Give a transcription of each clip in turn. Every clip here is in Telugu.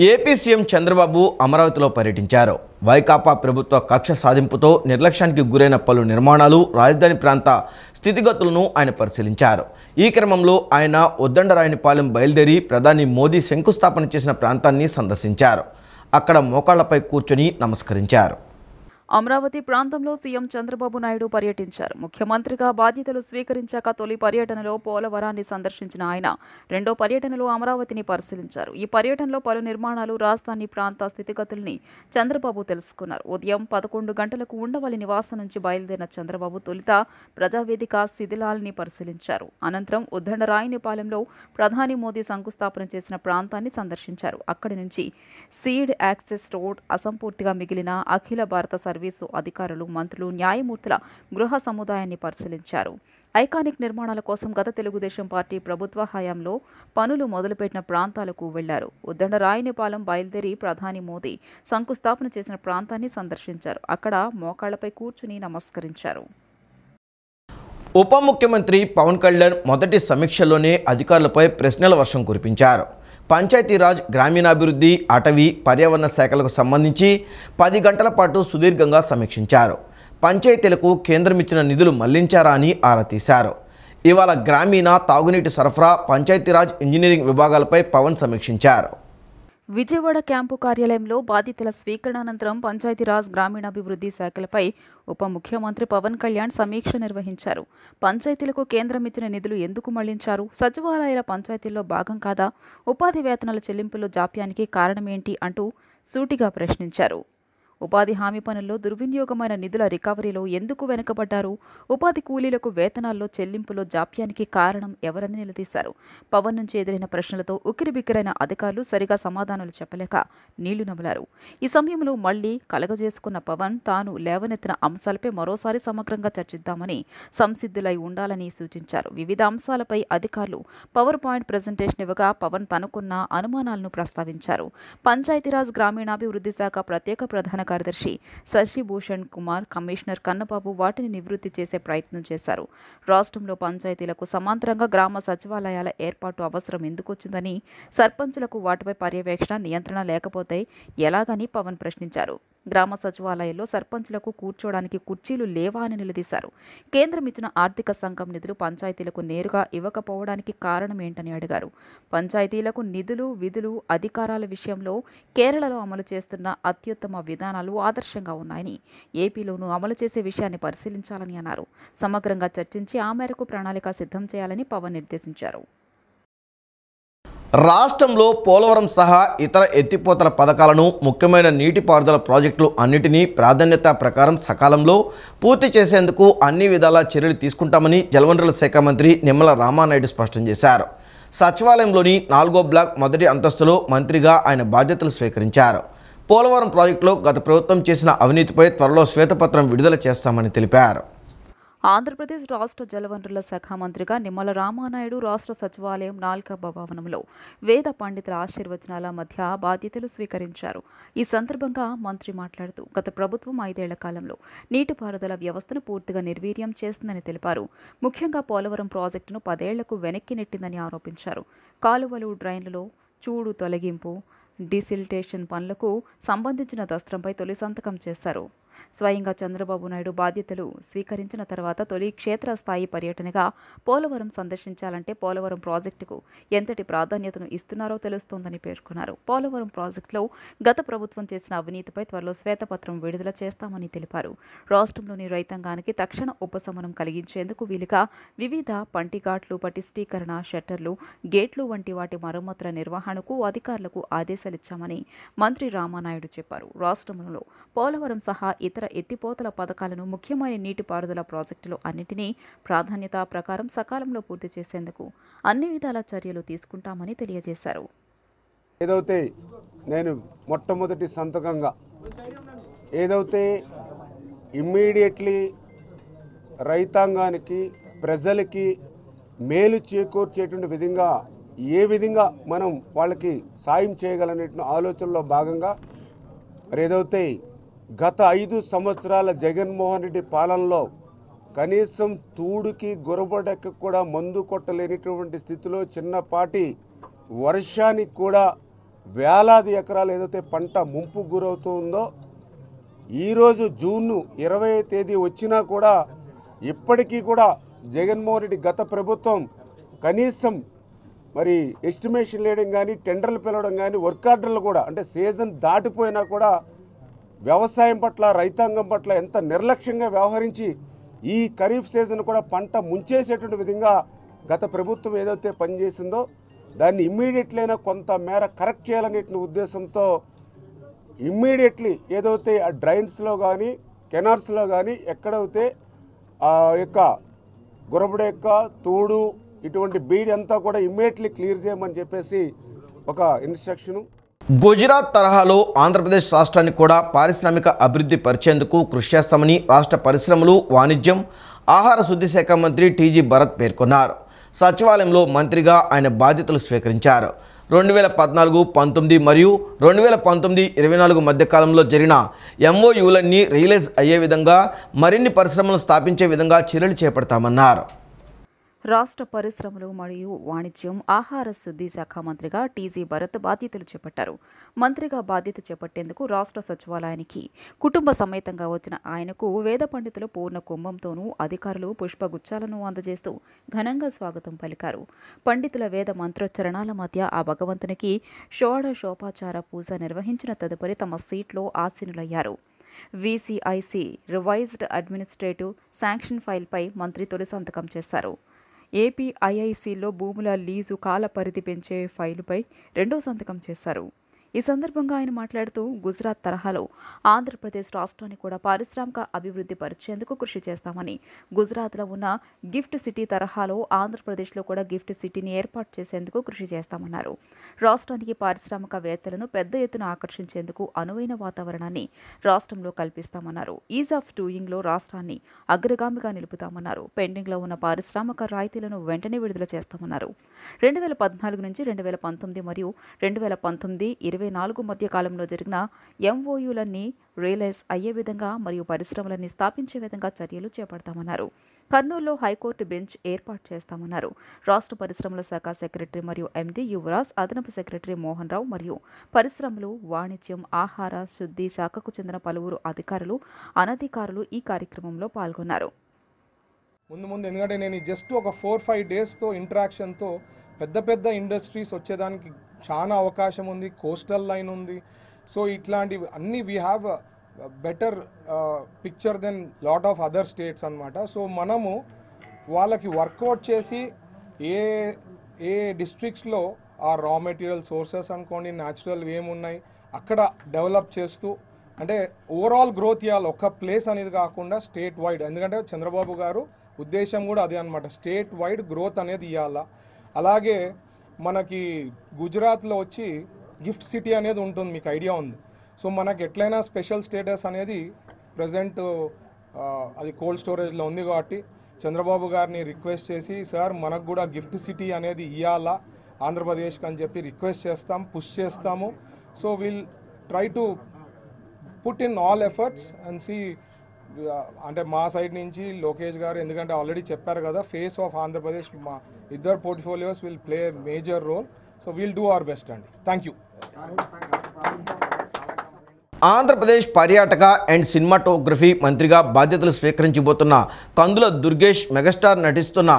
ఏపీ సీఎం చంద్రబాబు అమరావతిలో పర్యటించారు. వైకాపా ప్రభుత్వ కక్ష సాధింపుతో నిర్లక్ష్యానికి గురైన పలు నిర్మాణాలు, రాజధాని ప్రాంత స్థితిగతులను ఆయన పరిశీలించారు. ఈ క్రమంలో ఆయన ఉద్దండరాయునిపాలెం బయలుదేరి ప్రధాని మోదీ శంకుస్థాపన చేసిన ప్రాంతాన్ని సందర్శించారు. అక్కడ మోకాళ్లపై కూర్చొని నమస్కరించారు. అమరావతి ప్రాంతంలో సీఎం చంద్రబాబు నాయుడు పర్యటించారు. ముఖ్యమంత్రిగా బాధ్యతలు స్వీకరించాక తొలి పర్యటనలో పోలవరాన్ని సందర్శించిన ఆయన రెండో పర్యటనలో అమరావతిని పరిశీలించారు. ఈ పర్యటనలో పలు నిర్మాణాలు, రాజధాని ప్రాంత స్థితిగతుల్ని చంద్రబాబు తెలుసుకున్నారు. ఉదయం 11 గంటలకు ఉండవల్లి నివాసం నుంచి బయలుదేరిన చంద్రబాబు తొలుత ప్రజావేదిక శిథిలాల్ని పరిశీలించారు. అనంతరం ఉద్దండరాయునిపాలెంలో ప్రధాని మోదీ శంకుస్థాపన చేసిన ప్రాంతాన్ని సందర్శించారు. అక్కడి నుంచి సీడ్ యాక్సెస్ రోడ్, అసంపూర్తిగా మిగిలిన అఖిల భారత సర్వీసు అధికారులు, మంత్రులు, న్యాయమూర్తుల గృహ సముదాయాన్ని పరిశీలించారు. ఐకానిక్ నిర్మాణాల కోసం గత తెలుగుదేశం పార్టీ ప్రభుత్వ హయాంలో పనులు మొదలుపెట్టిన ప్రాంతాలకు వెళ్లారు. ఉద్దండరాయునిపాలెం బయలుదేరి ప్రధాని మోదీ శంకుస్థాపన చేసిన ప్రాంతాన్ని సందర్శించారు. అక్కడ మోకాళ్లపై కూర్చుని నమస్కరించారు. ఉప ముఖ్యమంత్రి పవన్ కళ్యాణ్ మొదటి సమీక్షలోనే అధికారులపై ప్రశ్నల వర్షం కురిపించారు. పంచాయతీరాజ్, గ్రామీణాభివృద్ధి, అటవీ, పర్యావరణ శాఖలకు సంబంధించి 10 గంటల పాటు సుదీర్ఘంగా సమీక్షించారు. పంచాయతీలకు కేంద్రం ఇచ్చిన నిధులు మళ్లించారా అని ఆరా తీశారు. ఇవాళ గ్రామీణ, తాగునీటి సరఫరా, పంచాయతీరాజ్, ఇంజనీరింగ్ విభాగాలపై పవన్ సమీక్షించారు. విజయవాడ క్యాంపు కార్యాలయంలో బాధితుల స్వీకరణ అనంతరం పంచాయతీరాజ్, గ్రామీణాభివృద్ధి శాఖలపై ఉప ముఖ్యమంత్రి పవన్ కళ్యాణ్ సమీక్ష నిర్వహించారు. పంచాయతీలకు కేంద్రం ఇచ్చిన నిధులు ఎందుకు మళ్లించారు? సచివాలయాల పంచాయతీల్లో భాగం కాదా? ఉపాధి వేతనాల చెల్లింపుల్లో జాప్యానికి కారణమేంటి అంటూ సూటిగా ప్రశ్నించారు. ఉపాధి హామీ పనుల్లో దుర్వినియోగమైన నిధుల రికవరీలో ఎందుకు వెనుకబడ్డారు? ఉపాధి కూలీలకు వేతనాల్లో చెల్లింపులో జాప్యానికి కారణం ఎవరని నిలదీశారు. పవన్ నుంచి ఎదురైన ప్రశ్నలతో ఉక్కిరిబిక్కిరైన అధికారులు సరిగా సమాధానాలు చెప్పలేక నీళ్లు నమిలారు. ఈ సమయంలో మళ్లీ కలగజేసుకున్న పవన్ తాను లేవనెత్తిన అంశాలపై మరోసారి సమగ్రంగా చర్చిద్దామని సంసిద్ధులై ఉండాలని సూచించారు. వివిధ అంశాలపై అధికారులు పవర్ పాయింట్ ప్రజెంటేషన్ ఇవ్వగా పవన్ తనకున్న అనుమానాలను ప్రస్తావించారు. పంచాయతీరాజ్, గ్రామీణాభివృద్ధి శాఖ ప్రత్యేక ప్రధాన కార్యదర్శి శశిభూషణ్ కుమార్, కమిషనర్ కన్నబాబు వాటిని నివృత్తి చేసే ప్రయత్నం చేశారు. రాష్ట్రంలో పంచాయతీలకు సమాంతరంగా గ్రామ సచివాలయాల ఏర్పాటు అవసరం ఎందుకొచ్చిందని, సర్పంచులకు వాటిపై పర్యవేక్షణ, నియంత్రణ లేకపోతే ఎలాగని పవన్ ప్రశ్నించారు. గ్రామ సచివాలయాల్లో సర్పంచులకు కూర్చోడానికి కుర్చీలు లేవా అని నిలదీశారు. కేంద్రం ఇచ్చిన ఆర్థిక సంఘం నిధులు పంచాయతీలకు నేరుగా ఇవ్వకపోవడానికి కారణం ఏంటని అడిగారు. పంచాయతీలకు నిధులు, విధులు, అధికారాల విషయంలో కేరళలో అమలు చేస్తున్న అత్యుత్తమ విధానాలు ఆదర్శంగా ఉన్నాయని, ఏపీలోనూ అమలు చేసే విషయాన్ని పరిశీలించాలని అన్నారు. సమగ్రంగా చర్చించి ఆ మేరకు ప్రణాళిక సిద్ధం చేయాలని పవన్ నిర్దేశించారు. రాష్ట్రంలో పోలవరం సహా ఇతర ఎత్తిపోతల పథకాలను, ముఖ్యమైన నీటిపారుదల ప్రాజెక్టులు అన్నిటినీ ప్రాధాన్యత ప్రకారం సకాలంలో పూర్తి చేసేందుకు అన్ని విధాలా చర్యలు తీసుకుంటామని జలవనరుల శాఖ మంత్రి నిమ్మల రామానాయుడు స్పష్టం చేశారు. సచివాలయంలోని 4వ బ్లాక్ మొదటి అంతస్తులో మంత్రిగా ఆయన బాధ్యతలు స్వీకరించారు. పోలవరం ప్రాజెక్టులో గత ప్రభుత్వం చేసిన అవినీతిపై త్వరలో శ్వేతపత్రం విడుదల చేస్తామని తెలిపారు. ఆంధ్రప్రదేశ్ రాష్ట్ర జలవనరుల శాఖ మంత్రిగా నిమ్మల రామానాయుడు రాష్ట్ర సచివాలయం 4వ భవనంలో వేద పండితుల ఆశీర్వచనాల మధ్య బాధ్యతలు స్వీకరించారు. ఈ సందర్భంగా మంత్రి మాట్లాడుతూ గత ప్రభుత్వం 5 ఏళ్ల కాలంలో నీటిపారుదల వ్యవస్థను పూర్తిగా నిర్వీర్యం చేస్తుందని తెలిపారు. ముఖ్యంగా పోలవరం ప్రాజెక్టును 10 ఏళ్లకు వెనక్కి నెట్టిందని ఆరోపించారు. కాలువలు, డ్రైన్లలో చూడు తొలగింపు, డిసిల్టేషన్ పనులకు సంబంధించిన దస్త్రంపై తొలి సంతకం చేశారు. స్వయంగా చంద్రబాబు నాయుడు బాధ్యతలు స్వీకరించిన తర్వాత తొలి క్షేత్రస్థాయి పర్యటనగా పోలవరం సందర్శించాలంటే పోలవరం ప్రాజెక్టుకు ఎంతటి ప్రాధాన్యతను ఇస్తున్నారో తెలుస్తోందని పేర్కొన్నారు. పోలవరం ప్రాజెక్టులో గత ప్రభుత్వం చేసిన అవినీతిపై త్వరలో శ్వేతపత్రం విడుదల చేస్తామని తెలిపారు. రాష్ట్రంలోని రైతాంగానికి తక్షణ ఉపశమనం కలిగించేందుకు వీలుగా వివిధ పంటిఘాట్లు, పటిష్టీకరణ, షట్టర్లు, గేట్లు వంటి వాటి మరమ్మతుల నిర్వహణకు అధికారులకు ఆదేశాలిచ్చామని మంత్రి రామానాయుడు చెప్పారు. రాష్ట్రంలో పోలవరం సహా ఇతర ఎత్తిపోతల పథకాలను, ముఖ్యమైన నీటిపారుదల ప్రాజెక్టులు అన్నింటినీ ప్రాధాన్యత ప్రకారం సకాలంలో పూర్తి చేసేందుకు అన్ని విధాల చర్యలు తీసుకుంటామని తెలియజేశారు. ఏదైతే నేను మొట్టమొదటి సంతకంగా ఏదైతే ఇమ్మీడియట్లీ రైతాంగానికి, ప్రజలకి మేలు చేకూర్చేటువంటి విధంగా ఏ విధంగా మనం వాళ్ళకి సాయం చేయగలనే ఆలోచనలో భాగంగా మరి ఏదైతే గత 5 సంవత్సరాల జగన్మోహన్ రెడ్డి పాలనలో కనీసం తూడుకి గురబడక కూడా మందు కొట్టలేనిటువంటి స్థితిలో చిన్నపాటి వర్షానికి కూడా వేలాది ఎకరాలు ఏదైతే పంట ముంపుకు గురవుతూ ఉందో, ఈరోజు జూన్ 20వ తేదీ వచ్చినా కూడా ఇప్పటికీ కూడా జగన్మోహన్ రెడ్డి గత ప్రభుత్వం కనీసం మరి ఎస్టిమేషన్ వేయడం కానీ, టెండర్లు పిలవడం కానీ, వర్క్ ఆర్డర్లు కూడా అంటే సీజన్ దాటిపోయినా కూడా వ్యవసాయం పట్ల, రైతాంగం పట్ల ఎంత నిర్లక్ష్యంగా వ్యవహరించి ఈ ఖరీఫ్ సీజన్ కూడా పంట ముంచేసేటువంటి విధంగా గత ప్రభుత్వం ఏదైతే పనిచేసిందో దాన్ని ఇమ్మీడియట్లీ అయినా కొంత మేర కరెక్ట్ చేయాలనే ఉద్దేశంతో ఇమ్మీడియట్లీ ఏదైతే ఆ డ్రైన్స్లో కానీ, కెనాల్స్లో కానీ ఎక్కడైతే ఆ యొక్క గురబుడెక్క, తూడు ఇటువంటి బీడ్ అంతా కూడా ఇమ్మీడియట్లీ క్లియర్ చేయమని చెప్పేసి ఒక ఇన్స్ట్రక్షను. గుజరాత్ తరహాలో ఆంధ్రప్రదేశ్ రాష్ట్రాన్ని కూడా పారిశ్రామిక అభివృద్ధి పరిచేందుకు కృషి చేస్తామని రాష్ట్ర పరిశ్రమలు, వాణిజ్యం, ఆహార శుద్ధి శాఖ మంత్రి టీజీ భరత్ పేర్కొన్నారు. సచివాలయంలో మంత్రిగా ఆయన బాధ్యతలు స్వీకరించారు. 2014-19 మరియు 2019-24 మధ్యకాలంలో జరిగిన ఎంఓయూలన్నీ రియలైజ్ అయ్యే విధంగా మరిన్ని పరిశ్రమలు స్థాపించే విధంగా చర్యలు చేపడతామన్నారు. రాష్ట్ర పరిశ్రమలు మరియు వాణిజ్యం, ఆహార శుద్ధి శాఖ మంత్రిగా టీజీ భరత్ బాధ్యతలు చేపట్టారు. మంత్రిగా బాధ్యత చేపట్టేందుకు రాష్ట్ర సచివాలయానికి కుటుంబ సమేతంగా వచ్చిన ఆయనకు వేద పండితుల పూర్ణ కుంభంతోనూ అధికారులు పుష్పగుచ్చాలను అందజేస్తూ ఘనంగా స్వాగతం పలికారు. పండితుల వేద మంత్రోచ్చరణాల మధ్య ఆ భగవంతునికి షోడశోపచార పూజ నిర్వహించిన తదుపరి తమ సీట్లో ఆసీనులయ్యారు. వీసీఐసీ రివైజ్డ్ అడ్మినిస్ట్రేటివ్ శాంక్షన్ ఫైల్పై మంత్రి తొలి సంతకం చేశారు. ఏపీఐఐసిలో భూముల లీజు కాల పరిధి పెంచే ఫైలుపై రెండో సంతకం చేశారు. ఈ సందర్భంగా ఆయన మాట్లాడుతూ గుజరాత్ తరహాలో ఆంధ్రప్రదేశ్ రాష్ట్రాన్ని కూడా పారిశ్రామిక అభివృద్ధి పరిచేందుకు కృషి చేస్తామని, గుజరాత్లో ఉన్న గిఫ్ట్ సిటీ తరహాలో ఆంధ్రప్రదేశ్లో కూడా గిఫ్ట్ సిటీని ఏర్పాటు చేసేందుకు కృషి చేస్తామన్నారు. రాష్ట్రానికి పారిశ్రామికవేత్తలను పెద్ద ఎత్తున ఆకర్షించేందుకు అనువైన వాతావరణాన్ని రాష్ట్రంలో కల్పిస్తామన్నారు. ఈజ్ ఆఫ్ డూయింగ్లో రాష్ట్రాన్ని అగ్రగామిగా నిలుపుతామన్నారు. పెండింగ్లో ఉన్న పారిశ్రామిక రాయితీలను వెంటనే విడుదల చేస్తామన్నారు. 2014 నుంచి 2019 మరియు 2019-24 మధ్య కాలంలో జరిగిన ఎంఓయూలన్నీ రియలైజ్ అయ్యే విధంగా మరియు పరిశ్రమలన్నీ స్థాపించే విధంగా చర్యలు చేపడతామన్నారు. కర్నూలులో హైకోర్టు బెంచ్ ఏర్పాటు చేస్తామన్నారు. రాష్ట్ర పరిశ్రమల శాఖ సెక్రటరీ మరియు ఎండీ యువరాజ్, అదనపు సెక్రటరీ మోహన్ రావు మరియు పరిశ్రమలు, వాణిజ్యం, ఆహార శుద్ధి శాఖకు చెందిన పలువురు అధికారులు, అనధికారులు ఈ కార్యక్రమంలో పాల్గొన్నారు. ముందు ఎందుకంటే నేను జస్ట్ ఒక 4-5 డేస్తో ఇంటరాక్షన్తో పెద్ద ఇండస్ట్రీస్ వచ్చేదానికి చాలా అవకాశం ఉంది. కోస్టల్ లైన్ ఉంది. సో ఇట్లాంటివి అన్నీ we have better picture than lot of other states అనమాట. సో మనము వాళ్ళకి వర్కౌట్ చేసి ఏ డిస్ట్రిక్ట్స్లో ఆ రా మెటీరియల్ సోర్సెస్ అనుకోండి, న్యాచురల్ ఏమున్నాయి అక్కడ డెవలప్ చేస్తూ అంటే ఓవరాల్ గ్రోత్ ఇవ్వాలి. ఒక్క ప్లేస్ అనేది కాకుండా స్టేట్ వైడ్. ఎందుకంటే చంద్రబాబు గారు ఉద్దేశం కూడా అదే అనమాట, స్టేట్ వైడ్ గ్రోత్ అనేది ఇవ్వాలా. అలాగే మనకి గుజరాత్లో వచ్చి గిఫ్ట్ సిటీ అనేది ఉంటుంది, మీకు ఐడియా ఉంది. సో మనకి ఎట్లయినా స్పెషల్ స్టేటస్ అనేది ప్రజెంట్ అది కోల్డ్ స్టోరేజ్లో ఉంది కాబట్టి చంద్రబాబు గారిని రిక్వెస్ట్ చేసి, సార్ మనకు కూడా గిఫ్ట్ సిటీ అనేది ఇవ్వాలా ఆంధ్రప్రదేశ్కి అని చెప్పి రిక్వెస్ట్ చేస్తాం, పుష్ చేస్తాము. So will try to put in all efforts and see. అంటే మా సైడ్ నుంచి లోకేష్ గారు ఎందుకంటే ఆల్రెడీ చెప్పారు కదా, ఫేస్ ఆఫ్ ఆంధ్రప్రదేశ్ మా ఇద్దరు portfolios will play major role. So will do our best అండి. Thank you. ఆంధ్రప్రదేశ్ పర్యాటక అండ్ సినిమాటోగ్రఫీ మంత్రిగా బాధ్యతలు స్వీకరించబోతున్న కందుల దుర్గేష్ మెగాస్టార్ నటిస్తున్న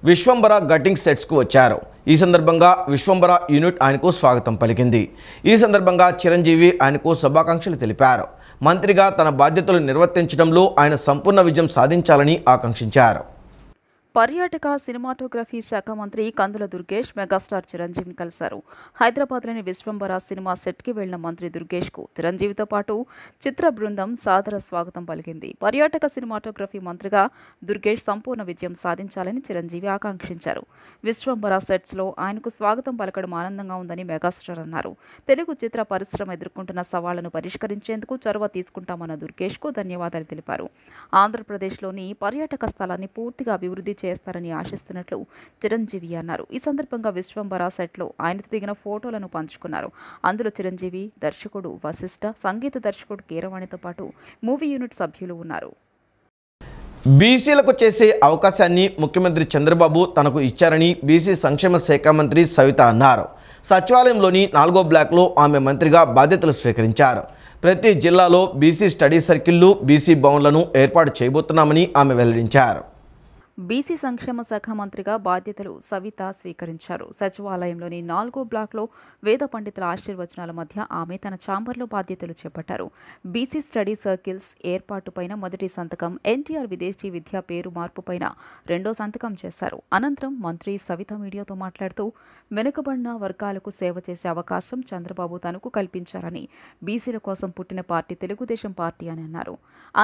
విశ్వంబర గట్టింగ్ సెట్స్కు వచ్చారు. ఈ సందర్భంగా విశ్వంబర యూనిట్ ఆయనకు స్వాగతం పలికింది. ఈ సందర్భంగా చిరంజీవి ఆయనకు శుభాకాంక్షలు తెలిపారు. మంత్రిగా తన బాధ్యతలు నిర్వర్తించడంలో ఆయన సంపూర్ణ విజయం సాధించాలని ఆకాంక్షించారు. పర్యాటక సినిమాటోగ్రఫీ శాఖ మంత్రి కందుల దుర్గేష్ మెగాస్టార్ చిరంజీవిని కలిశారు. హైదరాబాద్లోని విశ్వంబర సినిమా సెట్కి వెళ్లిన మంత్రి దుర్గేష్కు చిరంజీవితో పాటు చిత్ర బృందం సాదర స్వాగతం పలికింది. పర్యాటక సినిమాటోగ్రఫీ మంత్రిగా దుర్గేష్ సంపూర్ణ విజయం సాధించాలని చిరంజీవి ఆకాంక్షించారు. విశ్వంబర సెట్స్లో ఆయనకు స్వాగతం పలకడం ఆనందంగా ఉందని మెగాస్టార్ అన్నారు. తెలుగు చిత్ర పరిశ్రమ ఎదుర్కొంటున్న సవాళ్లను పరిష్కరించేందుకు చొరవ తీసుకుంటామన్న దుర్గేష్కు ధన్యవాదాలు తెలిపారు. ఆంధ్రప్రదేశ్లోని పర్యాటక స్థలాన్ని పూర్తిగా అభివృద్ధి చేస్తారని ఆశిస్తున్నట్లు చిరంజీవి అన్నారు. ఈ సందర్భంగా విశ్వంబర సెట్లో ఆయనతో దిగిన ఫోటోలను పంచుకున్నారు. అందులో చిరంజీవి, దర్శకుడు వశిష్ఠ, సంగీత దర్శకుడు కీరవాణితో పాటు మూవీ యూనిట్ సభ్యులు ఉన్నారు. బీసీలకు చేసే అవకాశాన్ని ముఖ్యమంత్రి చంద్రబాబు తనకు ఇచ్చారని బీసీ సంక్షేమ శాఖ మంత్రి సవిత అన్నారు. సచివాలయంలోని 4వ బ్లాక్లో ఆమె మంత్రిగా బాధ్యతలు స్వీకరించారు. ప్రతి జిల్లాలో బీసీ స్టడీ సర్కిళ్లు, బీసీ భవన్లను ఏర్పాటు చేయబోతున్నామని ఆమె వెల్లడించారు. బీసీ సంక్షేమ శాఖ మంత్రిగా బాధ్యతలు సవిత స్వీకరించారు. సచివాలయంలోని 4వ బ్లాక్లో వేద పండితుల ఆశీర్వచనాల మధ్య ఆమె తన ఛాంబర్లో బాధ్యతలు చేపట్టారు. బీసీ స్టడీ సర్కిల్స్ ఏర్పాటుపైన మొదటి సంతకం, ఎన్టీఆర్ విదేశీ విద్యా పేరు మార్పుపైన రెండో సంతకం చేశారు. అనంతరం మంత్రి సవిత మీడియాతో మాట్లాడుతూ వెనుకబడిన వర్గాలకు సేవ చేసే అవకాశం చంద్రబాబు తనకు కల్పించారని, బీసీల కోసం పుట్టిన పార్టీ తెలుగుదేశం పార్టీ అని అన్నారు.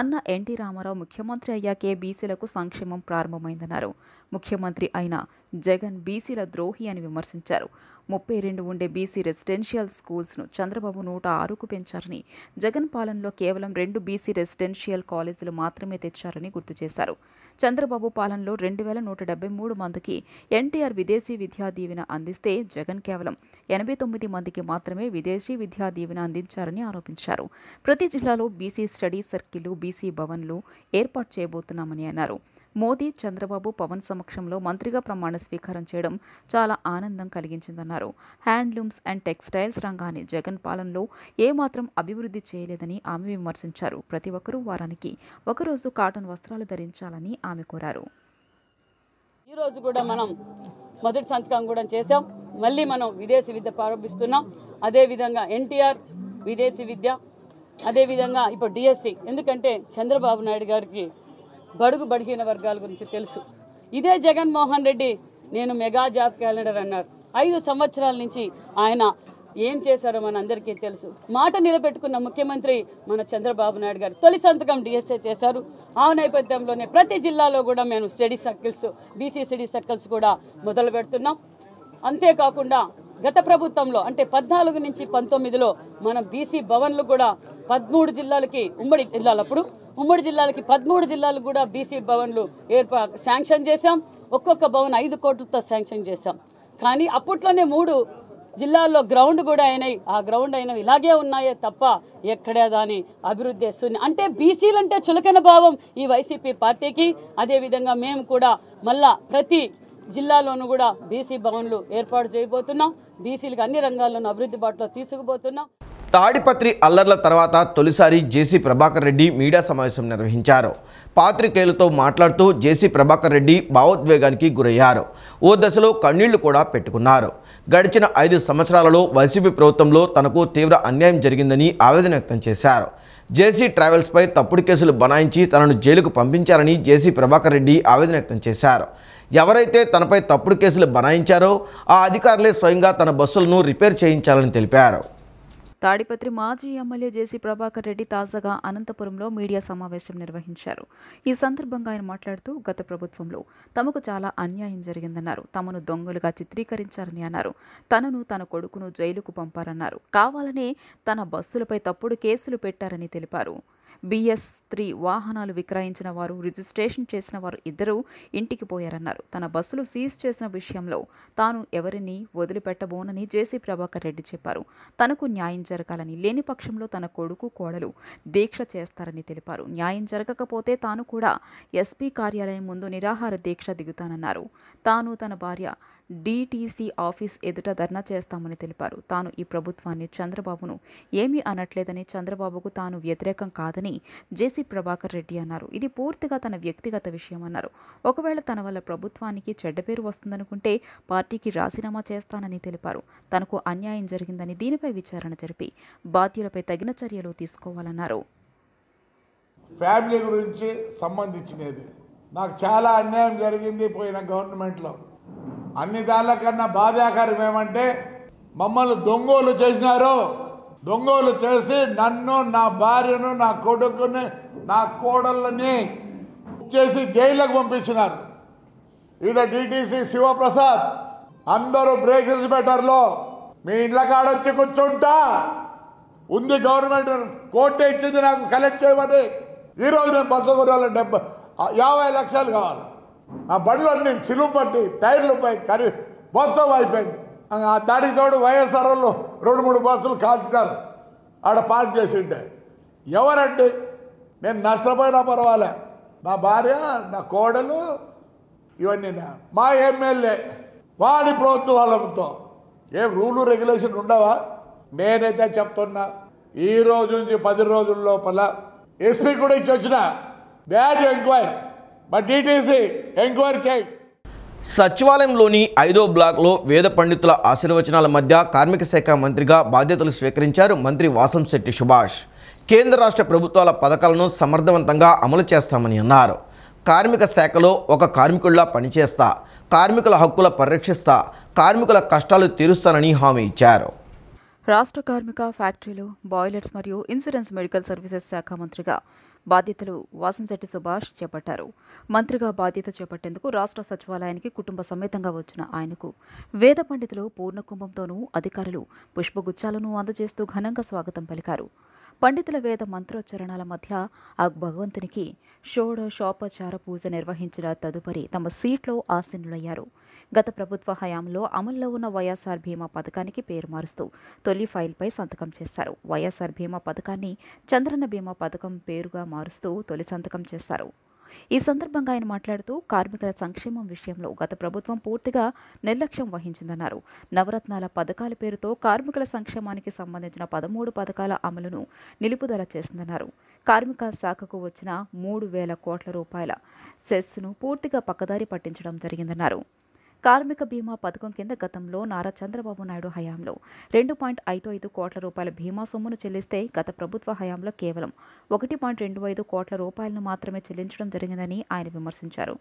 అన్న ఎన్టీ రామారావు ముఖ్యమంత్రి అయ్యాకే బీసీలకు సంక్షేమం ప్రారంభమైందన్నారు. ముఖ్యమంత్రి అయిన జగన్ బీసీల ద్రోహి అని విమర్శించారు. 32 ఉండే బీసీ రెసిడెన్షియల్ స్కూల్స్ను చంద్రబాబు 106కు పెంచారని, జగన్ పాలనలో కేవలం 2 బీసీ రెసిడెన్షియల్ కాలేజీలు మాత్రమే తెచ్చారని గుర్తు చేశారు. చంద్రబాబు పాలనలో 2173 మందికి ఎన్టీఆర్ విదేశీ విద్యా దీవెన అందిస్తే జగన్ కేవలం 89 మందికి మాత్రమే విదేశీ విద్యా దీవెన అందించారని ఆరోపించారు. ప్రతి జిల్లాలో బీసీ స్టడీ సర్కిళ్లు, బీసీ భవన్లు ఏర్పాటు చేయబోతున్నామని అన్నారు. మోదీ, చంద్రబాబు, పవన్ సమక్షంలో మంత్రిగా ప్రమాణ స్వీకారం చేయడం చాలా ఆనందం కలిగించిందన్నారు. హ్యాండ్లూమ్స్ అండ్ టెక్స్టైల్స్ రంగాన్ని జగన్ పాలనలో ఏమాత్రం అభివృద్ధి చేయలేదని ఆమె విమర్శించారు. ప్రతి ఒక్కరూ వారానికి ఒకరోజు కాటన్ వస్త్రాలు ధరించాలని ఆమె కోరారు. ఈరోజు కూడా మనం మొదటి సంతకం కూడా చేసాం. మళ్ళీ మనం విదేశీ విద్య ప్రారంభిస్తున్నాం. అదేవిధంగా ఎన్టీఆర్ విదేశీ విద్య, అదేవిధంగా ఇప్పుడు డిఎస్సి. ఎందుకంటే చంద్రబాబు నాయుడు గారికి బడుగు బడిగిన వర్గాల గురించి తెలుసు. ఇదే జగన్మోహన్ రెడ్డి నేను మెగా జాబ్ క్యాలెండర్ అన్నారు. 5 సంవత్సరాల నుంచి ఆయన ఏం చేశారో మన అందరికీ తెలుసు. మాట నిలబెట్టుకున్న ముఖ్యమంత్రి మన చంద్రబాబు నాయుడు గారు తొలి సంతకం డిఎస్ఏ చేశారు. ఆ నేపథ్యంలోనే ప్రతి జిల్లాలో కూడా మేము study circles, BC study circles కూడా మొదలు పెడుతున్నాం. అంతేకాకుండా గత ప్రభుత్వంలో అంటే 14 నుంచి 19లో మనం బీసీ భవన్లు కూడా 13 జిల్లాలకి ఉమ్మడి జిల్లాలకి 13 జిల్లాలకు కూడా బీసీ భవన్లు శాంక్షన్ చేశాం. ఒక్కొక్క భవన్ 5 కోట్లతో శాంక్షన్ చేశాం. కానీ అప్పట్లోనే 3 జిల్లాల్లో గ్రౌండ్ కూడా అయినాయి. ఆ గ్రౌండ్ అయినవి ఇలాగే ఉన్నాయే తప్ప ఎక్కడే దాని అభివృద్ధి వస్తుంది. అంటే బీసీలంటే చులకన భావం ఈ వైసీపీ పార్టీకి. అదేవిధంగా మేము కూడా మళ్ళా ప్రతి జిల్లాలోనూ కూడా బీసీ భవన్లు ఏర్పాటు చేయబోతున్నాం. బీసీలకు అన్ని రంగాల్లోనూ అభివృద్ధి బాటలో తీసుకుపోతున్నాం. తాడిపత్రి అల్లర్ల తర్వాత తొలిసారి జేసీ ప్రభాకర్ రెడ్డి మీడియా సమావేశం నిర్వహించారు. పాత్రికేయులతో మాట్లాడుతూ జేసీ ప్రభాకర్ రెడ్డి భావోద్వేగానికి గురయ్యారు. ఓ దశలో కన్నీళ్లు కూడా పెట్టుకున్నారు. గడిచిన 5 సంవత్సరాలలో వైసీపీ ప్రభుత్వంలో తనకు తీవ్ర అన్యాయం జరిగిందని ఆవేదన వ్యక్తం చేశారు. జేసీ ట్రావెల్స్పై తప్పుడు కేసులు బనాయించి తనను జైలుకు పంపించారని జేసీ ప్రభాకర్ రెడ్డి ఆవేదన వ్యక్తం చేశారు. ఎవరైతే తనపై తప్పుడు కేసులు బనాయించారో ఆ అధికారులే స్వయంగా తన బస్సులను రిపేర్ చేయించాలని తెలిపారు. తాడిపత్రి మాజీ ఎమ్మెల్యే జేసీ ప్రభాకర్ రెడ్డి తాజాగా అనంతపురంలో మీడియా సమావేశం నిర్వహించారు. ఈ సందర్భంగా ఆయన మాట్లాడుతూ గత ప్రభుత్వంలో తమకు చాలా అన్యాయం జరిగిందన్నారు. తమను దొంగలుగా చిత్రీకరించారని అన్నారు. తనను, తన కొడుకును జైలుకు పంపారన్నారు. కావాలనే తన బస్సులపై తప్పుడు కేసులు పెట్టారని తెలిపారు. BS3 వాహనాలు విక్రయించిన వారు, రిజిస్ట్రేషన్ చేసిన వారు ఇద్దరూ ఇంటికి పోయారన్నారు. తన బస్సులు సీజ్ చేసిన విషయంలో తాను ఎవరిని వదిలిపెట్టబోనని జేసీ ప్రభాకర్ రెడ్డి చెప్పారు. తనకు న్యాయం జరగాలని, లేని పక్షంలో తన కొడుకు, కోడలు దీక్ష చేస్తారని తెలిపారు. న్యాయం జరగకపోతే తాను కూడా ఎస్పీ కార్యాలయం ముందు నిరాహార దీక్ష దిగుతానన్నారు. తాను, తన భార్య DTC ఆఫీస్ ఎదుట ధర్నా చేస్తామని తెలిపారు. తాను ఈ ప్రభుత్వాన్ని, చంద్రబాబును ఏమీ అనట్లేదని, చంద్రబాబుకు తాను వ్యతిరేకం కాదని జేసీ ప్రభాకర్ రెడ్డి అన్నారు. ఇది పూర్తిగా తన వ్యక్తిగత విషయం అన్నారు. ఒకవేళ తన వల్ల ప్రభుత్వానికి చెడ్డ పేరు వస్తుందనుకుంటే పార్టీకి రాజీనామా చేస్తానని తెలిపారు. తనకు అన్యాయం జరిగిందని, దీనిపై విచారణ జరిపి బాధ్యులపై తగిన చర్యలు తీసుకోవాలన్నారు. ఫ్యామిలీ గురించి సంబంధించినది నాకు చాలా అన్యాయం జరిగింది పోయిన గవర్నమెంట్లో. అన్ని దానికన్నా బాధాకరం ఏమంటే మమ్మల్ని దొంగోలు చేసినారు. దొంగోలు చేసి నన్ను, నా భార్యను, నా కొడుకుని, నా కోడళ్ళని చేసి జైలుకు పంపించినారు. ఈడ DTC శివప్రసాద్ అందరూ బ్రేక్ ఇన్స్పెక్టర్లో మీ ఇళ్ళ కాడొచ్చి కూర్చుంటా ఉంది. గవర్నమెంట్ కోర్టు ఇచ్చింది నాకు కలెక్ట్ చేయమని. ఈరోజు నేను బస్సు కొనాలి 50 లక్షలు కావాలి. ఆ బండ్లన్నీ సిలువు పట్టి టైర్లపై మొత్తం అయిపోయింది. ఆ దాడికి తోడు వైఎస్ఆర్ వాళ్ళు 2-3 బస్సులు కాల్చినారు. ఆడ పార్క్ చేసి ఉంటే ఎవరండి? నేను నష్టపోయినా పర్వాలే. నా భార్య, నా కోడలు, ఇవన్నీ మా ఎమ్మెల్యే వాడి ప్రభుత్వాలతో ఏం రూలు రెగ్యులేషన్ ఉండవా? నేనైతే చెప్తున్నా, ఈ రోజు నుంచి 10 రోజుల లోపల ఎస్పీ కూడా ఇచ్చి వచ్చిన that enquiry but DTC enquiry చేయి. సచివాలయంలోని 5వ బ్లాక్లో వేద పండితుల ఆశీర్వచనాల మధ్య కార్మిక శాఖ మంత్రిగా బాధ్యతలు స్వీకరించారు మంత్రి వాసంశెట్టి సుభాష్. కేంద్ర రాష్ట్ర ప్రభుత్వాల పథకాలను సమర్థవంతంగా అమలు చేస్తామని అన్నారు. కార్మిక శాఖలో ఒక కార్మికుల్లా పనిచేస్తా, కార్మికుల హక్కుల పరిరక్షిస్తా, కార్మికుల కష్టాలు తీరుస్తానని హామీ ఇచ్చారు. రాష్ట్ర కార్మిక, ఫ్యాక్టరీలు, బాయిలర్స్ మరియు ఇన్సూరెన్స్ మెడికల్ సర్వీసెస్ శాఖ మంత్రిగా బాధ్యతలు వాసంశెట్టి సుభాష్ చేపట్టారు. మంత్రిగా బాధ్యత చేపట్టేందుకు రాష్ట్ర సచివాలయానికి కుటుంబ సమేతంగా వచ్చిన ఆయనకు వేద పండితులు పూర్ణకుంభంతోనూ అధికారులు పుష్పగుచ్చాలను అందజేస్తూ ఘనంగా స్వాగతం పలికారు. పండితుల వేద మంత్రోచ్చరణాల మధ్య ఆ భగవంతునికి షోడశోపచార పూజ నిర్వహించిన తదుపరి తమ సీట్లో ఆసీనులయ్యారు. గత ప్రభుత్వ హయాంలో అమల్లో ఉన్న వైఎస్ఆర్ బీమా పథకానికి పేరు మారుస్తూ తొలి ఫైల్పై సంతకం చేశారు. వైఎస్ఆర్ బీమా పథకాన్ని చంద్రన్న బీమా పథకం పేరుగా మారుస్తూ తొలి సంతకం చేశారు. ఈ సందర్భంగా ఆయన మాట్లాడుతూ కార్మికుల సంక్షేమం విషయంలో గత ప్రభుత్వం పూర్తిగా నిర్లక్ష్యం వహించిందన్నారు. నవరత్నాల పథకాల పేరుతో కార్మికుల సంక్షేమానికి సంబంధించిన 13 పథకాల అమలును నిలుపుదల చేసిందన్నారు. కార్మిక శాఖకు వచ్చిన 3,000 కోట్ల రూపాయల సెస్ను పూర్తిగా పక్కదారి పట్టించడం జరిగిందన్నారు. కార్మిక బీమా పథకం కింద గతంలో నారా చంద్రబాబు నాయుడు హయాంలో 2.55 కోట్ల రూపాయల బీమా సొమ్మును చెల్లిస్తే గత ప్రభుత్వ హయాంలో కేవలం 1.25 కోట్ల రూపాయలను మాత్రమే చెల్లించడం జరిగిందని ఆయన విమర్శించారు.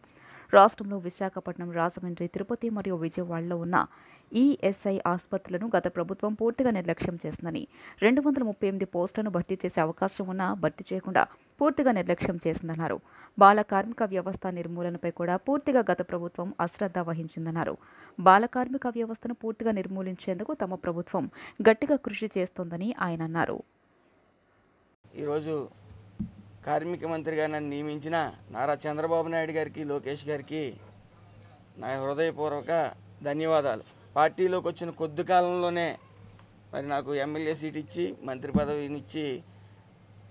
రాష్ట్రంలో విశాఖపట్నం, రాజమండ్రి, తిరుపతి మరియు విజయవాడలో ఉన్న ఈఎస్ఐ ఆసుపత్రులను గత ప్రభుత్వం పూర్తిగా నిర్లక్ష్యం చేసిందని, 238 పోస్టులను భర్తీ చేసే అవకాశం ఉన్నా భర్తీ చేయకుండా పూర్తిగా నిర్లక్ష్యం చేసిందన్నారు. బాల కార్మిక వ్యవస్థ నిర్మూలనపై కూడా పూర్తిగా గత ప్రభుత్వం అశ్రద్ధ వహించిందన్నారు. బాల కార్మిక వ్యవస్థను పూర్తిగా నిర్మూలించేందుకు తమ ప్రభుత్వం గట్టిగా కృషి చేస్తోందని ఆయన అన్నారు. ఈరోజు కార్మిక మంత్రిగా నన్ను నియమించిన నారా చంద్రబాబు నాయుడు గారికి, లోకేష్ గారికి నా హృదయపూర్వక ధన్యవాదాలు. పార్టీలోకి వచ్చిన కొద్ది కాలంలోనే మరి నాకు ఎమ్మెల్యే సీట్ ఇచ్చి మంత్రి పదవినిచ్చి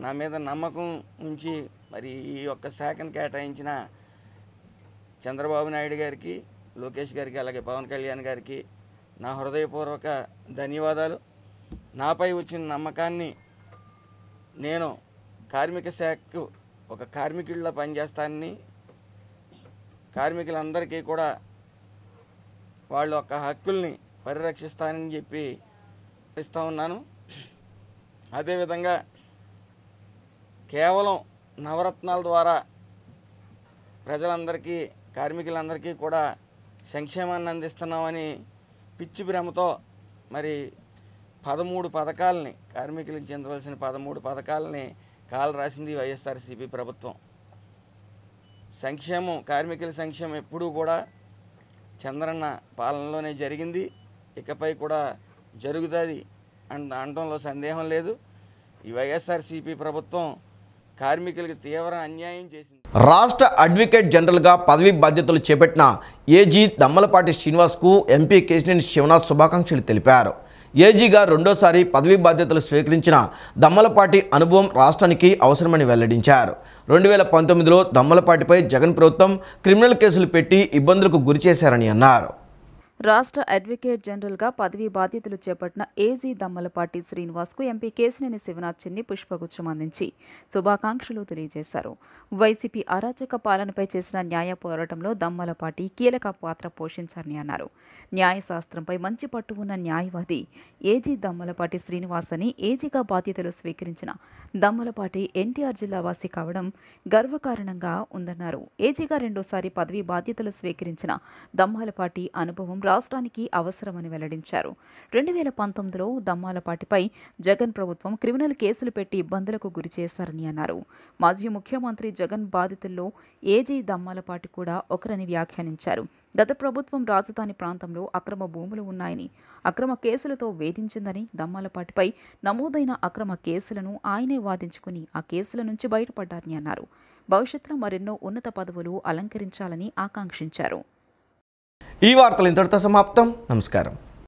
నా మీద నమ్మకం ఉంచి మరి ఈ యొక్క శాఖను కేటాయించిన చంద్రబాబు నాయుడు గారికి, లోకేష్ గారికి, అలాగే పవన్ కళ్యాణ్ గారికి నా హృదయపూర్వక ధన్యవాదాలు. నాపై వచ్చిన నమ్మకాన్ని నేను కార్మిక శాఖకు ఒక కార్మికుడిలా పనిచేస్తానని, కార్మికులందరికీ కూడా వాళ్ళ యొక్క హక్కుల్ని పరిరక్షిస్తానని చెప్పి ఇస్తూ ఉన్నాను. అదేవిధంగా కేవలం నవరత్నాల ద్వారా ప్రజలందరికీ, కార్మికులందరికీ కూడా సంక్షేమాన్ని అందిస్తున్నామని పిచ్చి భ్రమతో మరి 13 పథకాలని, కార్మికులకు చెందవలసిన 13 పథకాలని కాలు రాసింది వైఎస్ఆర్సీపీ ప్రభుత్వం. సంక్షేమం, కార్మికుల సంక్షేమం ఎప్పుడూ కూడా చంద్రన్న పాలనలోనే జరిగింది, ఇకపై కూడా జరుగుతుంది అనడంలో సందేహం లేదు. ఈ వైఎస్ఆర్సీపీ ప్రభుత్వం కార్మికులకు తీవ్ర అన్యాయం చేసింది. రాష్ట్ర అడ్వకేట్ జనరల్గా పదవి బాధ్యతలు చేపట్టిన ఏజీ దమ్మలపాటి శ్రీనివాస్కు ఎంపీ కేశినేని శివనాథ్ శుభాకాంక్షలు తెలిపారు. ఏజీగా రెండోసారి పదవి బాధ్యతలు స్వీకరించిన దమ్మలపాటి అనుభవం రాష్ట్రానికి అవసరమని వెల్లడించారు. 2019లో దమ్మలపాటిపై జగన్ ప్రభుత్వం క్రిమినల్ కేసులు పెట్టి ఇబ్బందులకు గురిచేశారని అన్నారు. రాష్ట్ర అడ్వకేట్ జనరల్గా పదవీ బాధ్యతలు చేపట్టిన ఏజీ దమ్మలపాటి శ్రీనివాస్కు ఎంపీ కేశినేని శివనాథ్ చిన్ని పుష్పగుచ్చం అందించి శుభాకాంక్షలు తెలియజేశారు. వైసీపీ అరాచక పాలనపై చేసిన న్యాయ పోరాటంలో దమ్మలపాటి కీలక పాత్ర పోషించారని అన్నారు. న్యాయశాస్త్రంపై మంచి పట్టు ఉన్న న్యాయవాది ఏజీ దమ్మలపాటి శ్రీనివాస్ అని ఏజీగా బాధ్యతలు స్వీకరించిన దమ్మలపాటి ఎన్టీఆర్ జిల్లా వాసి కావడం గర్వకారణంగా ఉందన్నారు. ఏజీగా రెండోసారి పదవీ బాధ్యతలు స్వీకరించిన దమ్మలపాటి అనుభవం రాష్ట్రానికి అవసరమని వెల్లడించారు. 2019లో దమ్మాలపాటిపై జగన్ ప్రభుత్వం క్రిమినల్ కేసులు పెట్టి ఇబ్బందులకు గురి చేశారని అన్నారు. మాజీ ముఖ్యమంత్రి జగన్ బాధితుల్లో ఏజీ దమ్మాలపాటి కూడా ఒకరని వ్యాఖ్యానించారు. గత ప్రభుత్వం రాజధాని ప్రాంతంలో అక్రమ భూములు ఉన్నాయని, అక్రమ కేసులతో వేధించిందని, దమ్మాలపాటిపై నమోదైన అక్రమ కేసులను ఆయనే వాదించుకుని ఆ కేసుల నుంచి బయటపడ్డారని అన్నారు. భవిష్యత్తులో మరెన్నో ఉన్నత పదవులు అలంకరించాలని ఆకాంక్షించారు. ఈ వార్తలు ఇంతటితో సమాప్తం. నమస్కారం.